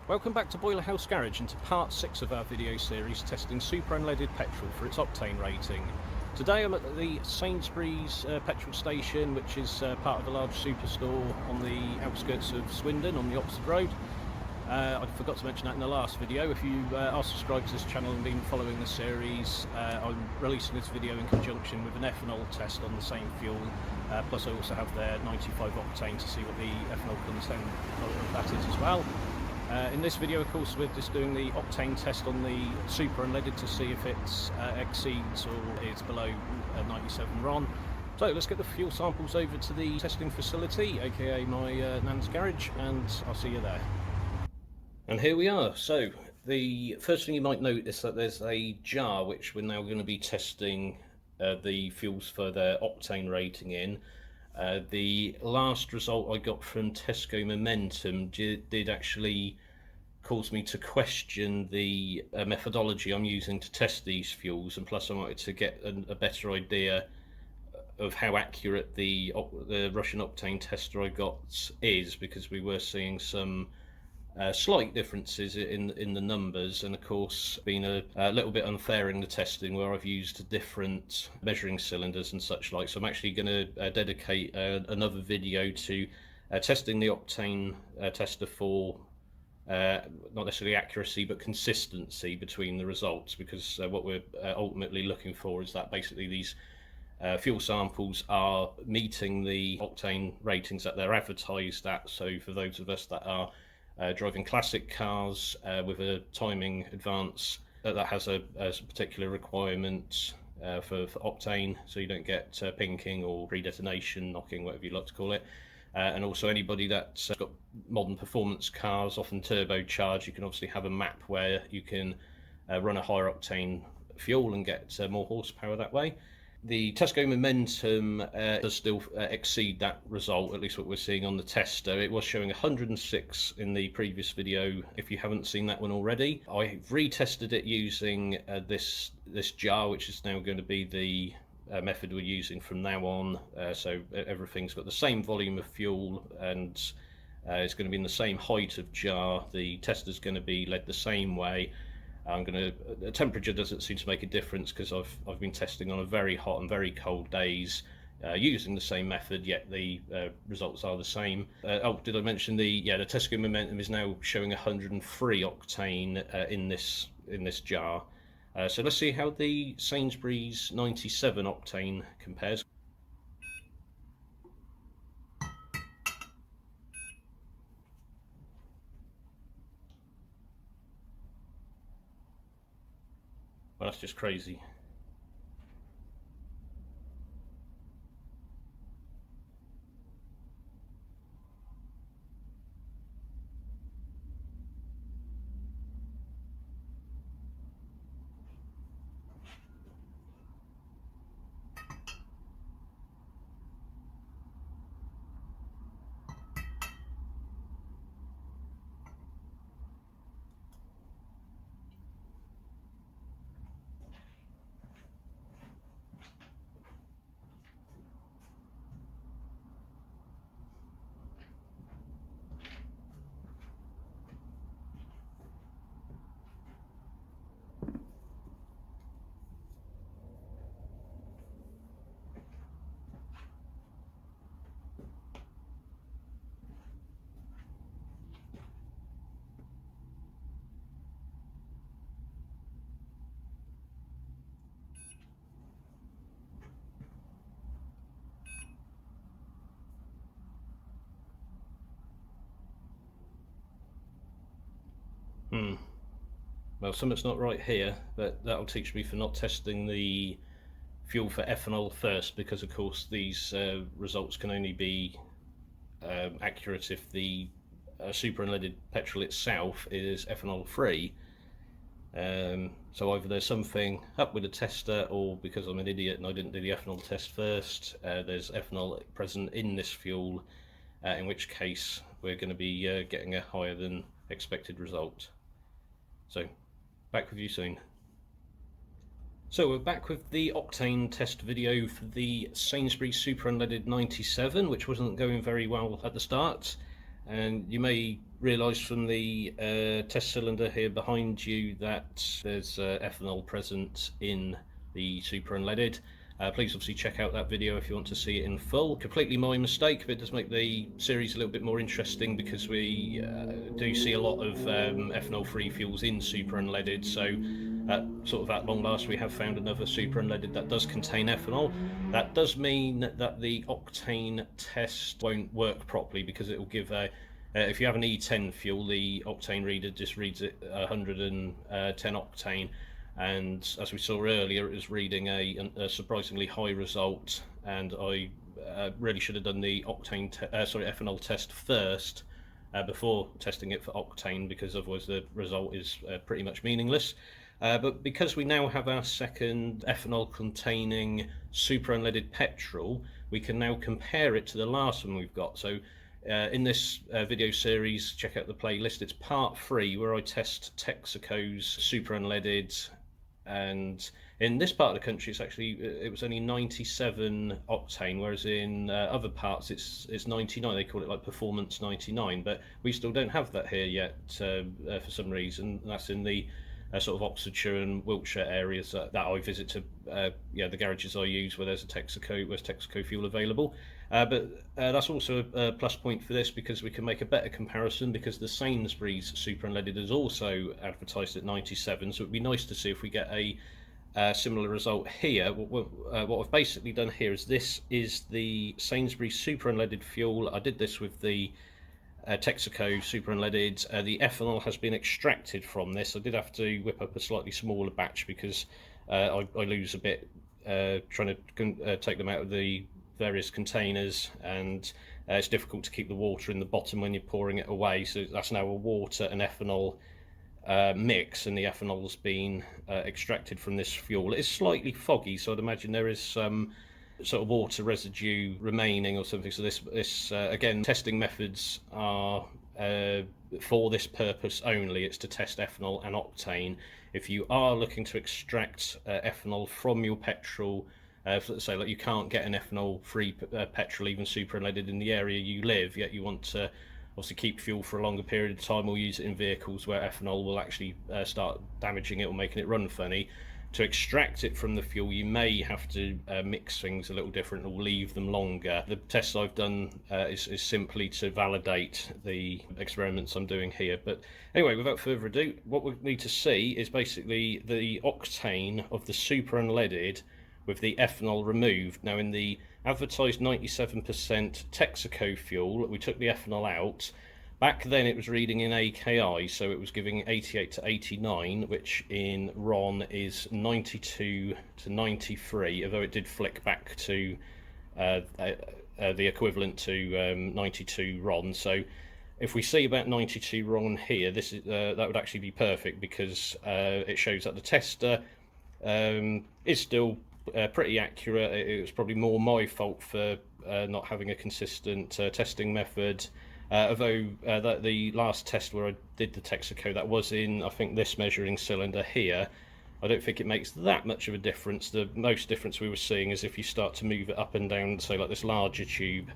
Welcome back to Boiler House Garage and to part 6 of our video series testing Super Unleaded petrol for its octane rating. Today I'm at the Sainsbury's petrol station, which is part of a large superstore on the outskirts of Swindon on the Oxford Road. I forgot to mention that in the last video. If you are subscribed to this channel and been following the series, I'm releasing this video in conjunction with an ethanol test on the same fuel. Plus I also have their 95 octane to see what the ethanol content of that is as well. In this video, of course, we're just doing the octane test on the Super Unleaded to see if it exceeds or is below 97 RON. So let's get the fuel samples over to the testing facility, aka my nan's garage, and I'll see you there. And here we are. So the first thing you might notice that there's a jar which we're now going to be testing the fuels for their octane rating in. The last result I got from Tesco Momentum did actually cause me to question the methodology I'm using to test these fuels, and plus I wanted to get a better idea of how accurate the Russian octane tester I got is, because we were seeing some slight differences in the numbers, and of course been a little bit unfair in the testing where I've used different measuring cylinders and such like. So I'm actually going to dedicate another video to testing the octane tester for not necessarily accuracy but consistency between the results, because what we're ultimately looking for is that basically these fuel samples are meeting the octane ratings that they're advertised at. So for those of us that are driving classic cars with a timing advance that has a particular requirement for octane, so you don't get pinking or pre-detonation knocking, whatever you like to call it. And also anybody that's got modern performance cars, often turbocharged, you can obviously have a map where you can run a higher octane fuel and get more horsepower that way. The Tesco Momentum does still exceed that result, at least what we're seeing on the tester. It was showing 106 in the previous video, if you haven't seen that one already. I retested it using this jar, which is now going to be the method we're using from now on. So everything's got the same volume of fuel, and it's going to be in the same height of jar. The tester's going to be led the same way. The temperature doesn't seem to make a difference, because I've been testing on a very hot and very cold days using the same method, yet the results are the same. Oh, did I mention the Tesco Momentum is now showing 103 octane in this jar. So let's see how the Sainsbury's 97 octane compares. Well, that's just crazy. Well, something's not right here, but that'll teach me for not testing the fuel for ethanol first, because of course these results can only be accurate if the Super Unleaded petrol itself is ethanol free. So either there's something up with the tester, or because I'm an idiot and I didn't do the ethanol test first, there's ethanol present in this fuel, in which case we're going to be getting a higher than expected result. So back with you soon. So we're back with the octane test video for the Sainsbury Super Unleaded 97, which wasn't going very well at the start. And you may realise from the test cylinder here behind you that there's ethanol present in the Super Unleaded. Please obviously check out that video if you want to see it in full. Completely my mistake, but it does make the series a little bit more interesting because we do see a lot of ethanol-free fuels in Super Unleaded. So at long last we have found another Super Unleaded that does contain ethanol. That does mean that the Octane test won't work properly because it will give a if you have an E10 fuel, the Octane reader just reads it 110 octane, and as we saw earlier, it was reading a surprisingly high result. And I really should have done the ethanol test first before testing it for octane, because otherwise the result is pretty much meaningless. But because we now have our second ethanol containing super unleaded petrol, we can now compare it to the last one we've got. So in this video series, check out the playlist. It's part 3 where I test Texaco's super unleaded, and in this part of the country it was only 97 octane, whereas in other parts it's 99. They call it like performance 99, but we still don't have that here yet for some reason. That's in the sort of Oxfordshire and Wiltshire areas that I visit to, the garages I use where there's Texaco fuel available. But that's also a plus point for this, because we can make a better comparison, because the Sainsbury's super unleaded is also advertised at 97, so it'd be nice to see if we get a similar result here. What I've basically done here is, this is the Sainsbury's super unleaded fuel. I did this with the Texaco super unleaded. The ethanol has been extracted from this. I did have to whip up a slightly smaller batch because I lose a bit trying to take them out of the various containers, and it's difficult to keep the water in the bottom when you're pouring it away. So that's now a water and ethanol mix, and the ethanol's been extracted from this fuel. It is slightly foggy, so I'd imagine there is some sort of water residue remaining or something. So this again, testing methods are for this purpose only. It's to test ethanol and octane. If you are looking to extract ethanol from your petrol, let's say like you can't get an ethanol free petrol, even super unleaded, in the area you live, yet you want to obviously keep fuel for a longer period of time, or use it in vehicles where ethanol will actually start damaging it or making it run funny. To extract it from the fuel, you may have to mix things a little different or leave them longer. The tests I've done is simply to validate the experiments I'm doing here. But anyway, without further ado, what we need to see is basically the octane of the super unleaded with the ethanol removed. Now, in the advertised 97% Texaco fuel, we took the ethanol out. Back then it was reading in AKI, so it was giving 88 to 89, which in RON is 92 to 93, although it did flick back to the equivalent to 92 RON. So if we see about 92 RON here, this is that would actually be perfect, because it shows that the tester is still pretty accurate. It was probably more my fault for not having a consistent testing method. Although the last test where I did the Texaco, that was in, I think, this measuring cylinder here, I don't think it makes that much of a difference. The most difference we were seeing is if you start to move it up and down, say like this larger tube.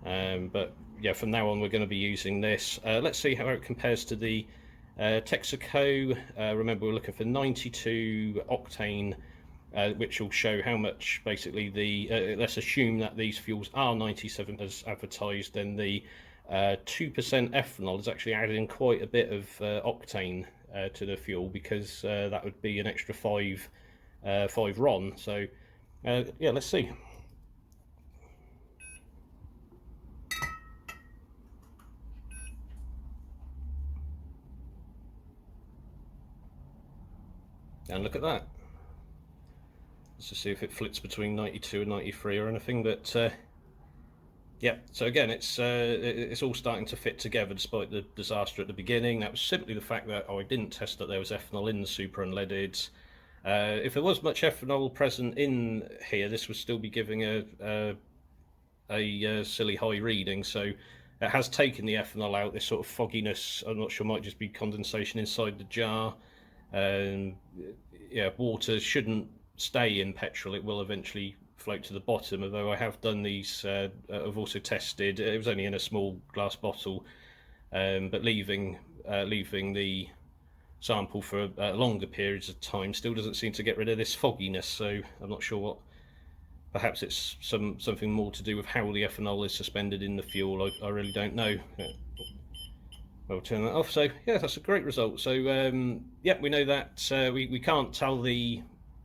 But yeah, from now on we're going to be using this. Let's see how it compares to the Texaco. Remember, we're looking for 92 octane, which will show how much basically the let's assume that these fuels are 97 as advertised, then the 2% ethanol is actually adding quite a bit of octane to the fuel, because that would be an extra 5 RON. So yeah, let's see. And look at that. Let's just see if it flits between 92 and 93 or anything, but yeah, so again, it's all starting to fit together despite the disaster at the beginning. That was simply the fact that I didn't test that there was ethanol in the super unleaded. If there was much ethanol present in here, this would still be giving a silly high reading. So it has taken the ethanol out. This sort of fogginess, I'm not sure, might just be condensation inside the jar. Yeah, water shouldn't stay in petrol. It will eventually float to the bottom, although I have done these, I've also tested, it was only in a small glass bottle, but leaving the sample for longer periods of time still doesn't seem to get rid of this fogginess, so I'm not sure what. Perhaps it's something more to do with how the ethanol is suspended in the fuel. I really don't know. I'll turn that off. So yeah, that's a great result. So yeah, we know that we can't tell the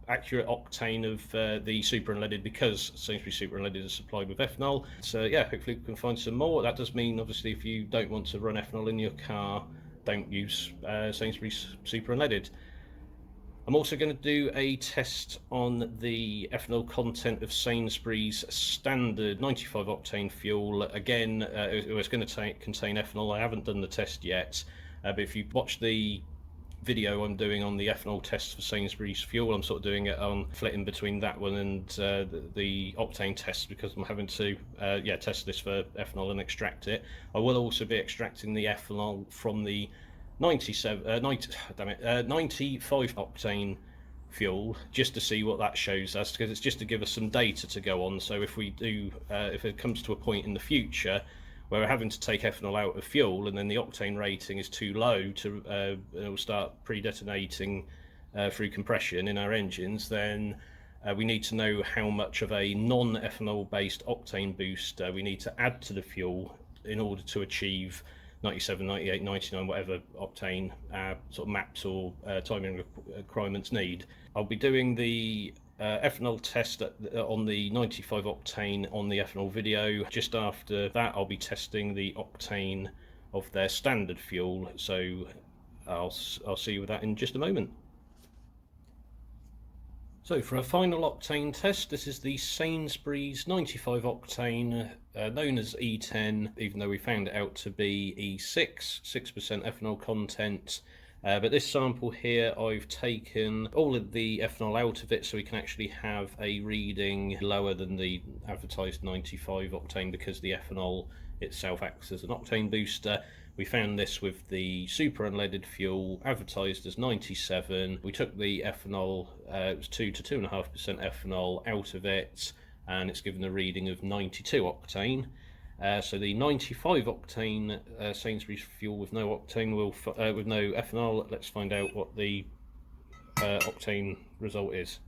accurate octane of the Super Unleaded because Sainsbury Super Unleaded is supplied with ethanol. So yeah, hopefully we can find some more. That does mean obviously if you don't want to run ethanol in your car, don't use Sainsbury's Super Unleaded. I'm also going to do a test on the ethanol content of Sainsbury's standard 95 octane fuel. Again, it's going to contain ethanol. I haven't done the test yet, but if you watch the video I'm doing on the ethanol test for Sainsbury's fuel, I'm sort of doing it on flitting between that one and the octane test because I'm having to test this for ethanol and extract it. I will also be extracting the ethanol from the 95 octane fuel just to see what that shows us, because it's just to give us some data to go on. So if we do, if it comes to a point in the future where we're having to take ethanol out of fuel and then the octane rating is too low to it will start pre-detonating through compression in our engines, then we need to know how much of a non-ethanol based octane boost we need to add to the fuel in order to achieve 97, 98, 99, whatever octane sort of maps or timing requirements need. I'll be doing the ethanol test on the 95 octane on the ethanol video. Just after that I'll be testing the octane of their standard fuel, so I'll see you with that in just a moment. So for a final octane test, this is the Sainsbury's 95 octane, known as E10, even though we found it out to be E6, 6% ethanol content. But this sample here, I've taken all of the ethanol out of it so we can actually have a reading lower than the advertised 95 octane because the ethanol itself acts as an octane booster. We found this with the Super Unleaded fuel advertised as 97. We took the ethanol, it was 2 to 2.5% ethanol out of it, and it's given a reading of 92 octane. So the 95 octane Sainsbury's fuel with no octane with no ethanol. Let's find out what the octane result is.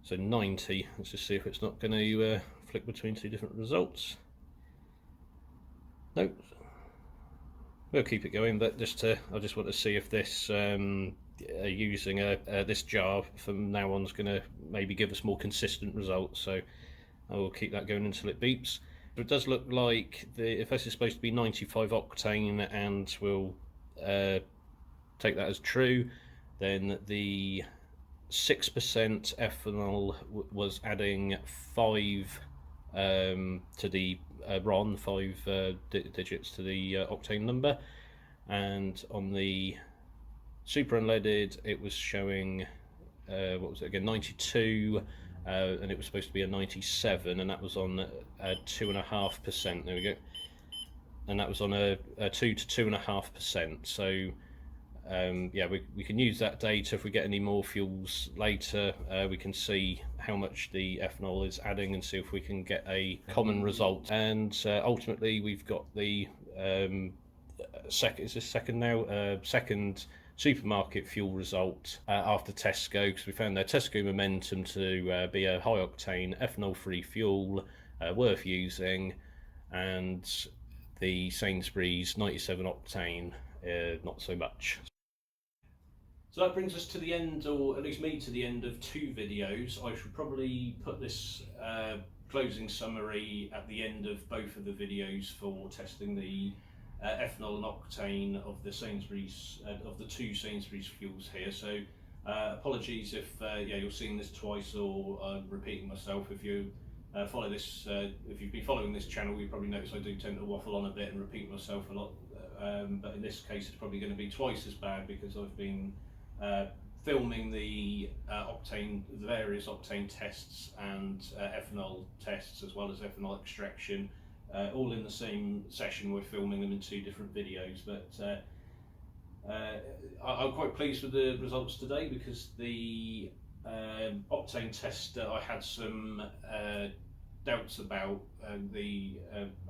So 90. Let's just see if it's not going to flick between two different results. Nope. We'll keep it going, but I just want to see if this using this jar from now on is going to maybe give us more consistent results. So I will keep that going until it beeps. But it does look like if this is supposed to be 95 octane, and we'll take that as true, then the 6% ethanol was adding 5 to the RON, 5 digits to the octane number, and on the Super Unleaded it was showing what was it again, 92, and it was supposed to be a 97, and that was on 2.5%. There we go, and that was on a 2 to 2.5%. So yeah, we can use that data. If we get any more fuels later, we can see how much the ethanol is adding and see if we can get a common result. And ultimately we've got the second supermarket fuel result after Tesco, because we found their Tesco Momentum to be a high octane ethanol free fuel worth using, and the Sainsbury's 97 octane not so much. So that brings us to the end, or at least me to the end of 2 videos. I should probably put this closing summary at the end of both of the videos for testing the ethanol and octane of the Sainsbury's, of the 2 Sainsbury's fuels here. So apologies if yeah, you're seeing this twice or repeating myself. If you follow this, if you've been following this channel, you probably notice I do tend to waffle on a bit and repeat myself a lot. But in this case, it's probably going to be twice as bad because I've been filming the the various octane tests and ethanol tests, as well as ethanol extraction, all in the same session. We're filming them in 2 different videos, but I'm quite pleased with the results today because the Octane test I had some doubts about the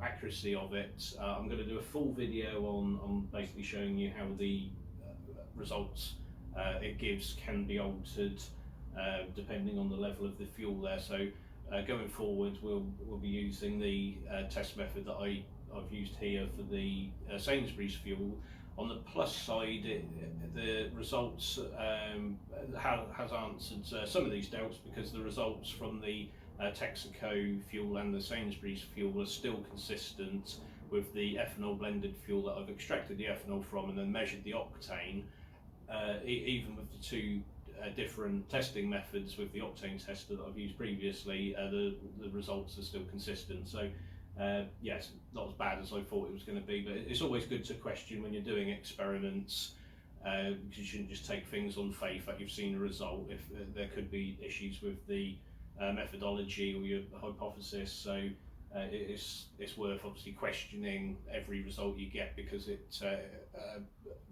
accuracy of it. I'm going to do a full video on basically showing you how the results it gives can be altered depending on the level of the fuel there. So going forward, we'll be using the test method that I've used here for the Sainsbury's fuel. On the plus side, the results has answered some of these doubts, because the results from the Texaco fuel and the Sainsbury's fuel are still consistent with the ethanol blended fuel that I've extracted the ethanol from and then measured the octane. Even with the two different testing methods with the octane tester that I've used previously, the results are still consistent. So yes, not as bad as I thought it was going to be, but it's always good to question when you're doing experiments, because you shouldn't just take things on faith that you've seen a result if there could be issues with the methodology or your hypothesis. So it's worth obviously questioning every result you get, because it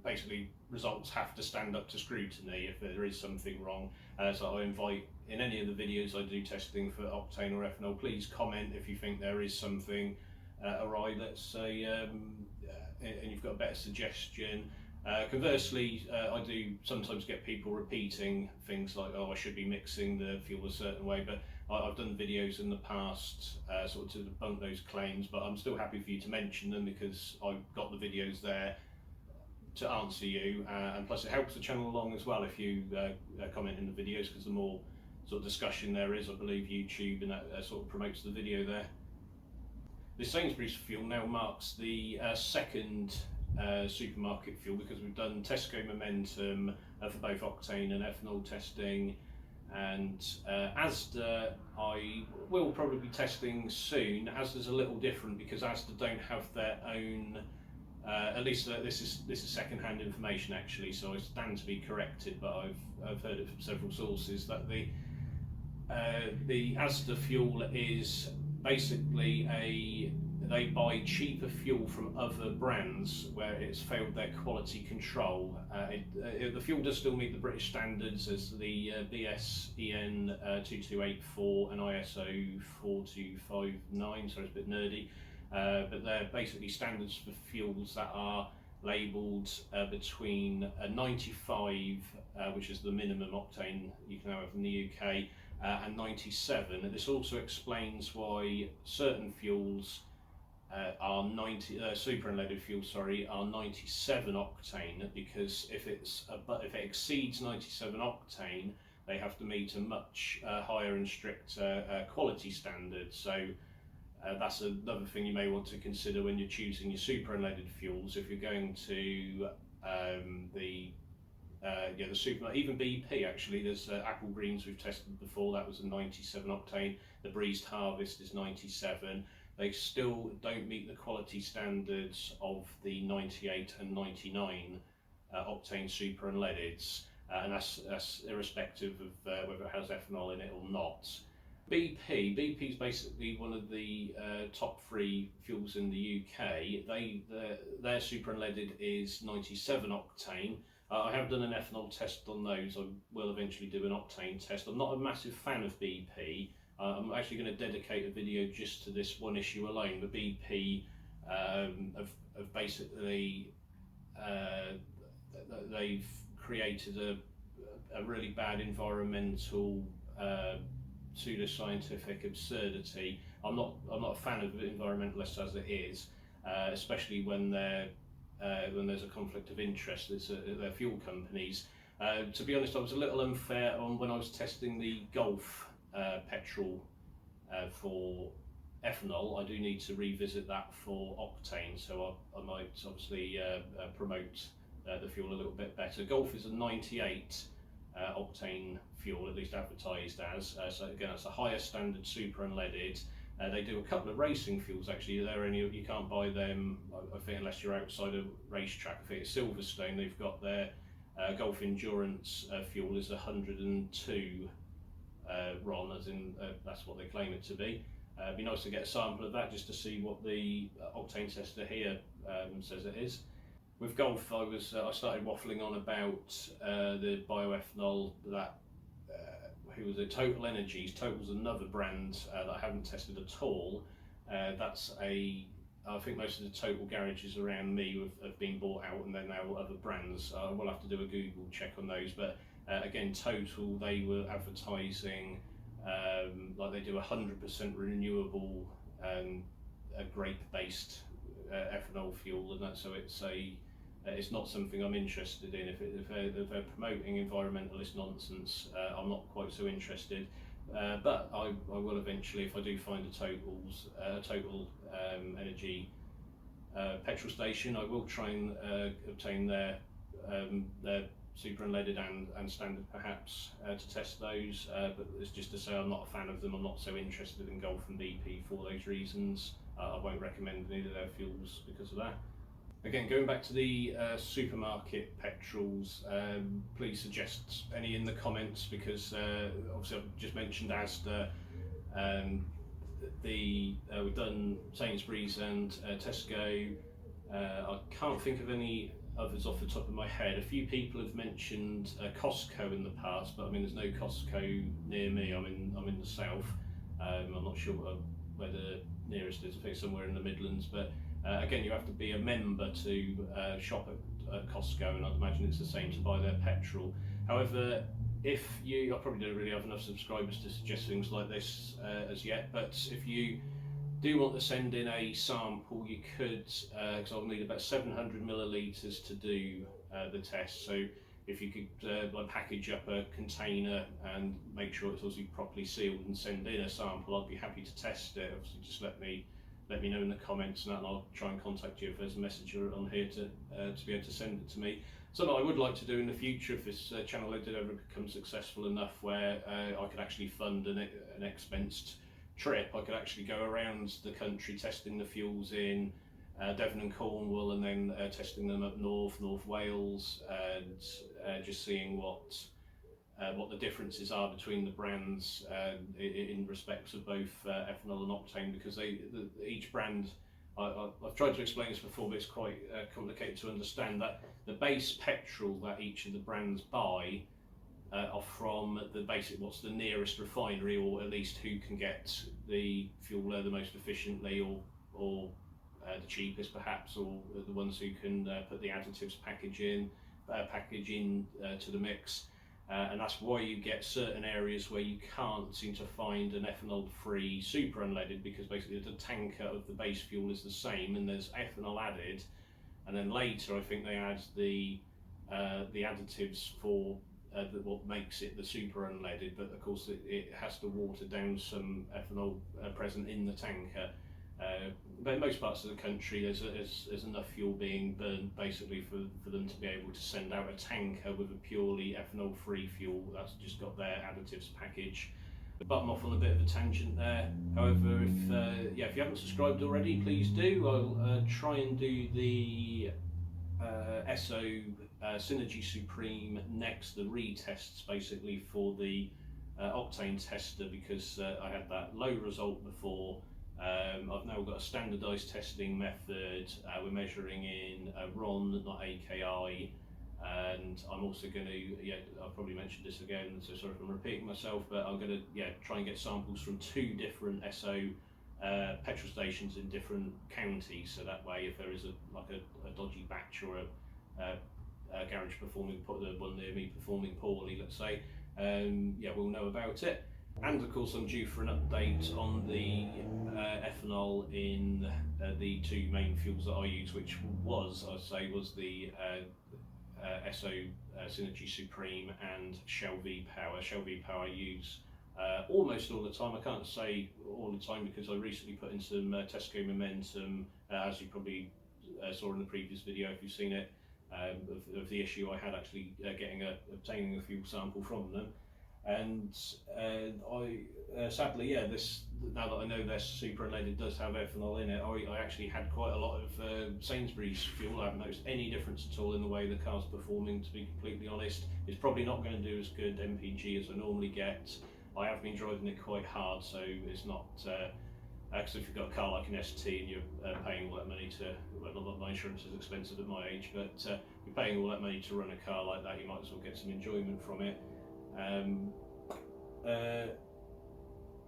basically results have to stand up to scrutiny if there is something wrong. So I invite, in any of the videos I do testing for octane or ethanol, please comment if you think there is something awry, let's say, and you've got a better suggestion. Conversely, I do sometimes get people repeating things like, oh, I should be mixing the fuel a certain way, but I've done videos in the past sort of to debunk those claims, but I'm still happy for you to mention them, because I've got the videos there to answer you, and plus it helps the channel along as well if you comment in the videos, because the more sort of discussion there is, I believe YouTube and that sort of promotes the video there. The Sainsbury's fuel now marks the second supermarket fuel, because we've done Tesco Momentum for both octane and ethanol testing, and Asda I will probably be testing soon. Asda's a little different because Asda don't have their own, at least this is second-hand information actually, so I stand to be corrected, but I've heard it from several sources that the Asda fuel is basically they buy cheaper fuel from other brands where it's failed their quality control. The fuel does still meet the British standards as the BSEN 2284 and ISO 4259, so it's a bit nerdy, but they're basically standards for fuels that are labelled between 95, which is the minimum octane you can have in the UK, and 97. And this also explains why certain fuels are super unleaded fuels, are 97 octane, because if it exceeds 97 octane, they have to meet a much higher and stricter quality standard. So that's another thing you may want to consider when you're choosing your super unleaded fuels. If you're going to the super, even BP actually, there's Apple Greens we've tested before, that was a 97 octane. The Breezed Harvest is 97. They still don't meet the quality standards of the 98 and 99 octane super unleadeds, and that's irrespective of whether it has ethanol in it or not. BP is basically one of the top 3 fuels in the UK. Their super unleaded is 97 octane. I have done an ethanol test on those. I will eventually do an octane test. I'm not a massive fan of BP. I'm actually going to dedicate a video just to this one issue alone. The BP have basically they've created a really bad environmental pseudoscientific absurdity. I'm not a fan of environmentalists as it is, especially when there's a conflict of interest. It's their fuel companies. To be honest, I was a little unfair on when I was testing the Gulf petrol for ethanol. I do need to revisit that for octane, so I might obviously promote the fuel a little bit better. Gulf is a 98 octane fuel, at least advertised as, so again it's a higher standard super unleaded. They do a couple of racing fuels actually. You can't buy them, I think, unless you're outside a racetrack. I think it's Silverstone, they've got their Gulf Endurance fuel is 102 RON, as in that's what they claim it to be. It'd be nice to get a sample of that just to see what the octane tester here says it is. with Golf, I started waffling on about the bioethanol that who was it? Total Energies. Total's another brand that I haven't tested at all. I think most of the Total garages around me have been bought out, and they're now other brands. We'll have to do a Google check on those. But again, Total, they were advertising like they do 100% renewable grape-based ethanol fuel, and that, so it's not something I'm interested in. If they're promoting environmentalist nonsense, I'm not quite so interested. But I will eventually, if I do find a Total Energy petrol station, I will try and obtain their Super Unleaded and standard perhaps to test those. But it's just to say I'm not a fan of them. I'm not so interested in Golf and BP for those reasons. I won't recommend any of their fuels because of that. Again, going back to the supermarket petrols, please suggest any in the comments, because obviously I've just mentioned Asda. We've done Sainsbury's and Tesco. I can't think of any others off the top of my head. A few people have mentioned Costco in the past, but I mean, there's no Costco near me. I'm in the south. I'm not sure where the nearest is. I think somewhere in the Midlands, but again, you have to be a member to shop at Costco, and I'd imagine it's the same to buy their petrol. However, I probably don't really have enough subscribers to suggest things like this as yet, but if you do want to send in a sample, you could, because I'll need about 700 millilitres to do the test. So if you could package up a container and make sure it's obviously properly sealed and send in a sample, I'd be happy to test it. Obviously, just let me know in the comments, and I'll try and contact you if there's a messenger on here to be able to send it to me. Something I would like to do in the future, if this channel did ever become successful enough where I could actually fund an expensed trip, I could actually go around the country testing the fuels in Devon and Cornwall, and then testing them up North Wales, and just seeing what the differences are between the brands in respects of both ethanol and octane, because each brand, I've tried to explain this before, but it's quite complicated to understand, that the base petrol that each of the brands buy are from what's the nearest refinery, or at least who can get the fuel there the most efficiently, or the cheapest perhaps, or the ones who can put the additives package in to the mix. And that's why you get certain areas where you can't seem to find an ethanol-free super unleaded, because basically the tanker of the base fuel is the same, and there's ethanol added, and then later I think they add the additives for what makes it the super unleaded, but of course it has to water down some ethanol present in the tanker. But in most parts of the country there's enough fuel being burned basically for them to be able to send out a tanker with a purely ethanol free fuel that's just got their additives package. But I'm off on a bit of a tangent there. However, if you haven't subscribed already, please do. I'll try and do the SO Synergy Supreme next, the retests basically for the Octane tester, because I had that low result before. I've now got a standardised testing method. We're measuring in RON, not AKI, and I'm also going to, I've probably mentioned this again, so sorry if I'm repeating myself, but I'm going to try and get samples from 2 different SO petrol stations in different counties, so that way if there is a dodgy batch, or a garage performing, the one near me performing poorly, let's say, we'll know about it. And of course I'm due for an update on the ethanol in the 2 main fuels that I use, which was the SO Synergy Supreme and Shell V-Power. Shell V-Power I use almost all the time. I can't say all the time because I recently put in some Tesco Momentum, as you probably saw in the previous video if you've seen it, of the issue I had actually obtaining a fuel sample from them. And I sadly, now that I know their Super Unleaded does have ethanol in it, I actually had quite a lot of Sainsbury's fuel. I haven't noticed any difference at all in the way the car's performing, to be completely honest. It's probably not going to do as good MPG as I normally get. I have been driving it quite hard, so it's not Because if you've got a car like an ST and you're paying all that money to, well, not that my insurance is expensive at my age, but you're paying all that money to run a car like that, you might as well get some enjoyment from it.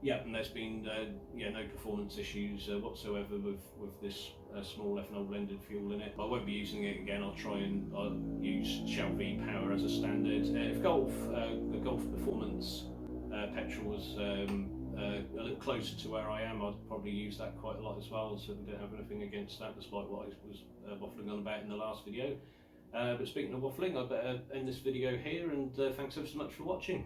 Yeah, and there's been no performance issues whatsoever with this small ethanol blended fuel in it. I won't be using it again. I'll try and use Shell V Power as a standard. If the Golf Performance petrol was a little closer to where I am, I'd probably use that quite a lot as well, so we don't have anything against that, despite what I was waffling on about in the last video. But speaking of waffling, I better end this video here, and thanks ever so much for watching.